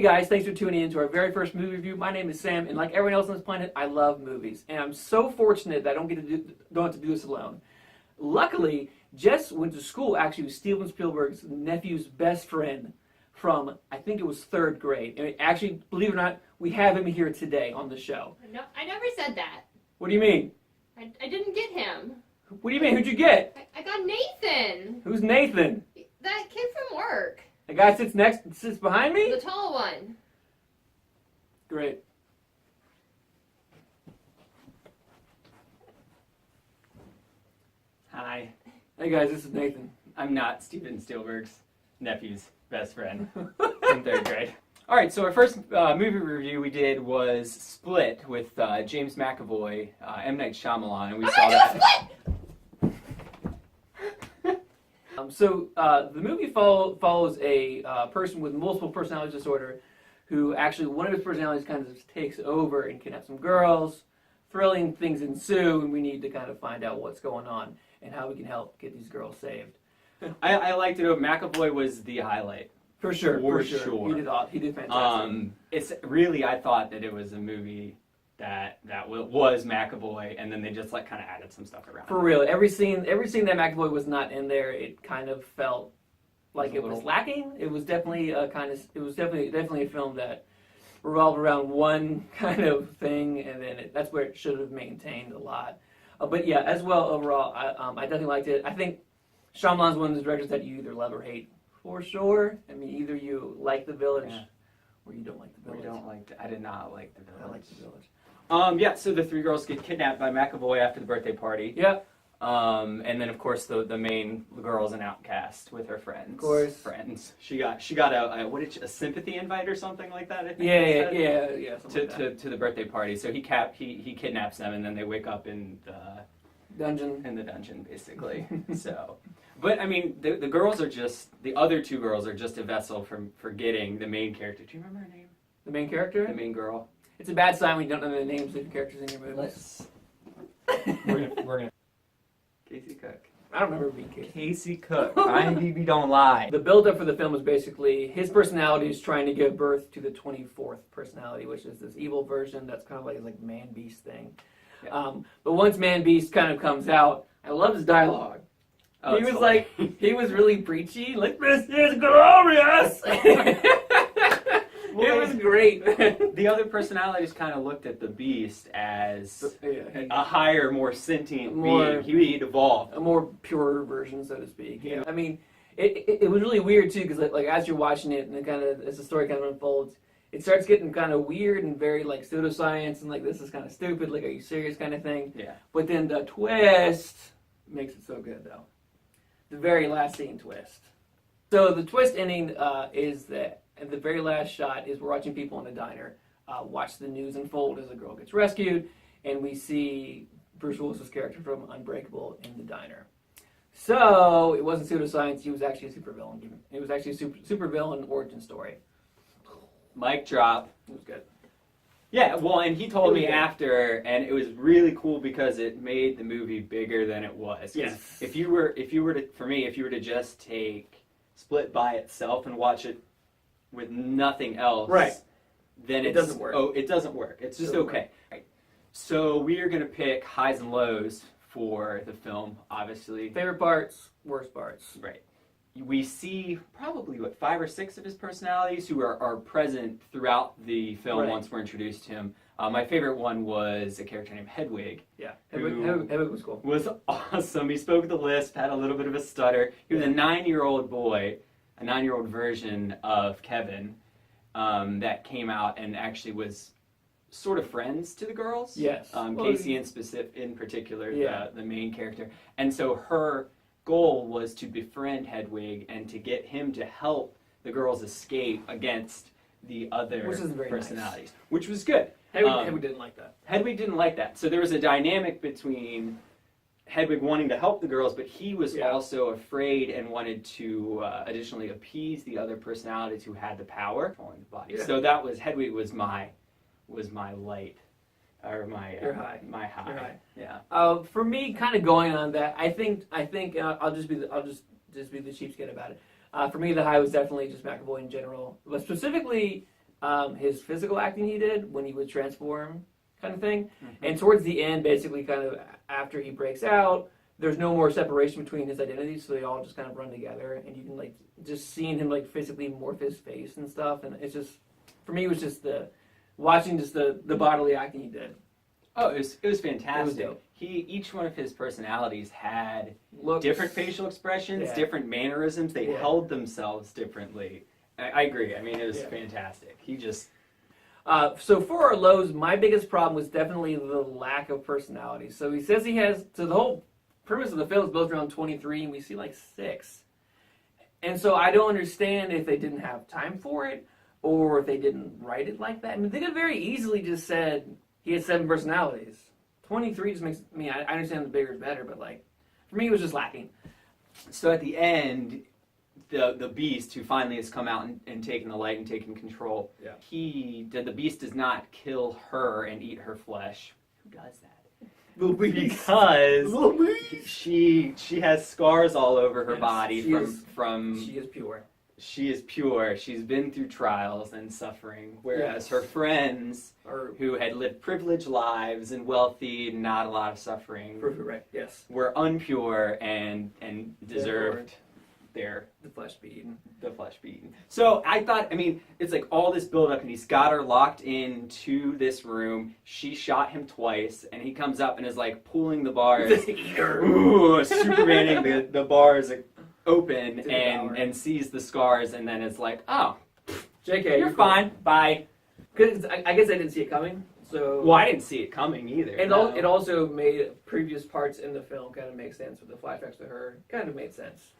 Hey guys, thanks for tuning in to our very first movie review. My name is Sam, and like everyone else on this planet, I love movies. And I'm so fortunate that I don't have to do this alone. Luckily, Jess went to school actually with Steven Spielberg's nephew's best friend from, I think it was 3rd grade. And actually, believe it or not, we have him here today on the show. No, I never said that. What do you mean? I didn't get him. What do you mean? Who'd you get? I got Nathan. Who's Nathan? That kid from work. The guy sits behind me? The tall one. Great. Hi, Hey guys, this is Nathan. I'm not Steven Spielberg's nephew's best friend in 3rd grade. All right, so our first movie review we did was Split with James McAvoy, M. Night Shyamalan, and we saw that. The movie follows a person with multiple personality disorder who actually, one of his personalities kind of takes over and kidnaps some girls. Thrilling things ensue, and we need to kind of find out what's going on and how we can help get these girls saved. I liked it. McAvoy was the highlight. For sure. He did fantastic. It's really, I thought that it was a movie that was McAvoy, and then they just kind of added some stuff around. For real, every scene that McAvoy was not in there, it kind of felt like it was lacking. It was definitely definitely a film that revolved around one kind of thing, and then that's where it should have maintained a lot. But yeah, as well overall, I definitely liked it. I think Shyamalan's one of those directors that you either love or hate, for sure. I mean, either you like The Village, or you don't like The Village. I did not like The Village. I like The Village. So the 3 girls get kidnapped by McAvoy after the birthday party. Yep. And then of course the main girl's an outcast with her friends. Of course. Friends. She got a sympathy invite or something like that. I think Yeah. To the birthday party. So he kidnaps them, and then they wake up in the dungeon. In the dungeon, basically. So, but I mean, the girls are the other 2 girls are just a vessel for getting the main character. Do you remember her name? The main character? The main girl. It's a bad sign when you don't know the names of the characters in your movies. We're gonna. Casey Cook. I don't remember being Casey Cook. IMDb don't lie. The build-up for the film is basically his personality is trying to give birth to the 24th personality, which is this evil version that's kind of like his man-beast thing. Yeah. But once man-beast kind of comes out, I love his dialogue. Oh, he was really preachy, like, "This is glorious!" It was great. The other personalities kind of looked at the Beast as a higher, more sentient being. He'd evolved. A more pure version, so to speak. Yeah. I mean, it was really weird, too, because like as you're watching it, and as the story kind of unfolds, it starts getting kind of weird and very like pseudoscience, and like, this is kind of stupid, like, are you serious kind of thing. Yeah. But then the twist makes it so good, though. The very last scene twist. So the twist ending is that and the very last shot is we're watching people in a diner watch the news unfold as a girl gets rescued, and we see Bruce Willis's character from Unbreakable in the diner. So it wasn't pseudoscience; he was actually a supervillain. It was actually a supervillain origin story. Mic drop. It was good. Yeah, well, and he told me after, and it was really cool because it made the movie bigger than it was. Yes. If you were to just take Split by itself and watch it with nothing else, right, then it doesn't work. Oh, it doesn't work. It's just okay. Right. So we are going to pick highs and lows for the film, obviously. Favorite parts, worst parts. Right. We see probably, 5 or 6 of his personalities who are present throughout the film once we're introduced to him. My favorite one was a character named Hedwig. Yeah, Hedwig was cool. Was awesome. He spoke the lisp, had a little bit of a stutter. He was a 9-year-old boy, a 9-year-old version of Kevin that came out and actually was sort of friends to the girls. Yes. Casey in particular, the main character. And so her goal was to befriend Hedwig and to get him to help the girls escape against the other personalities, which was good. Hedwig didn't like that. Hedwig didn't like that. So there was a dynamic between Hedwig wanting to help the girls, but he was also afraid and wanted to additionally appease the other personalities who had the power controlling the body. Yeah. So that was Hedwig was my light, or my high. My high. Your high. Yeah. For me, kind of going on that, I think I'll just be the cheapskate about it. For me, the high was definitely just McAvoy in general, but specifically his physical acting he did when he would transform, kind of thing. Mm-hmm. And towards the end, basically, kind of after he breaks out, there's no more separation between his identities, so they all just kind of run together, and you can like just seeing him like physically morph his face and stuff, and it's just for me it was just watching just the bodily acting he did. Oh, it was fantastic. It was dope. Each one of his personalities had Looks, different facial expressions, Yeah. different mannerisms. They Yeah. held themselves differently. I agree. I mean, it was Yeah. fantastic. He just So for our lows, my biggest problem was definitely the lack of personality. So he says he has. So the whole premise of the film is built around 23, and we see like 6. And so I don't understand if they didn't have time for it, or if they didn't write it like that. I mean, they could have very easily just said he had 7 personalities. 23 just makes me. I understand the bigger is better, but like for me, it was just lacking. so at the end, the beast who finally has come out and taken the light and taken control. Yeah. The beast does not kill her and eat her flesh. Who does that? Little Because she has scars all over her Yes, body she is- from She is pure. she is pure. She's been through trials and suffering, whereas Yes. her friends Or who had lived privileged lives and wealthy, not a lot of suffering, right? Yes. were unpure and deserved The flesh be eaten. the flesh be eaten. So I thought, I mean, it's like all this build up, and he's got her locked into this room. She shot him twice, and he comes up and is like pulling the bars. Ooh, Supermaning the bars open To devour. and sees the scars, and then it's like, oh, JK, you're fine. Bye. Because I guess I didn't see it coming. So Well, I didn't see it coming either. And no. it also made previous parts in the film kind of make sense with the flashbacks to her. Kind of made sense.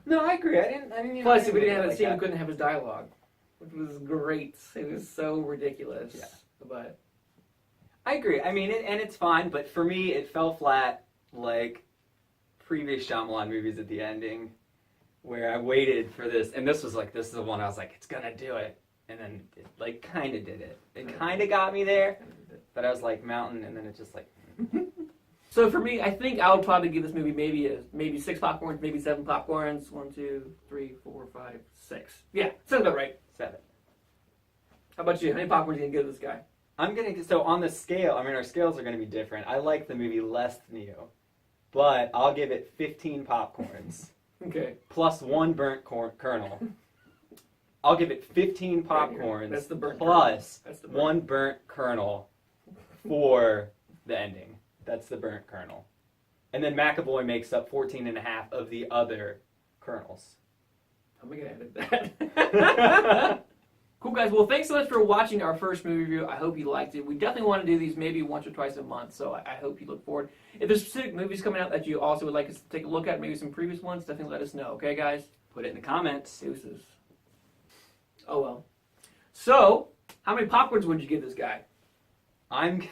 No, I agree. I didn't. Plus, if we didn't have that that scene, we couldn't have his dialogue, which was great. It was so ridiculous. Yeah. But I agree. I mean, and it's fine, but for me, it fell flat like previous Shyamalan movies at the ending, where I waited for this, and this is the one I was like, it's gonna do it, and then it like kind of did it. It kind of got me there, but I was like mountain, and then it just like. so for me, I think I would probably give this movie maybe 6 popcorns, maybe 7 popcorns. 1, 2, 3, 4, 5, 6. Yeah, sounds about right. 7. How about you? How many popcorns are you gonna give this guy? So on the scale, I mean, our scales are gonna be different. I like the movie less than you, but I'll give it 15 popcorns. Okay. Plus 1 burnt kernel. I'll give it 15 popcorns. That's the burnt plus That's the burnt. 1 burnt kernel for the ending. That's the burnt kernel. And then McAvoy makes up 14 and a half of the other kernels. I'm gonna edit that. Cool, guys. Well, thanks so much for watching our first movie review. I hope you liked it. We definitely want to do these maybe once or twice a month, so I hope you look forward. If there's specific movies coming out that you also would like us to take a look at, maybe some previous ones, definitely let us know. Okay, guys? Put it in the comments. Deuces. Oh, well. So, how many popcorns would you give this guy? I'm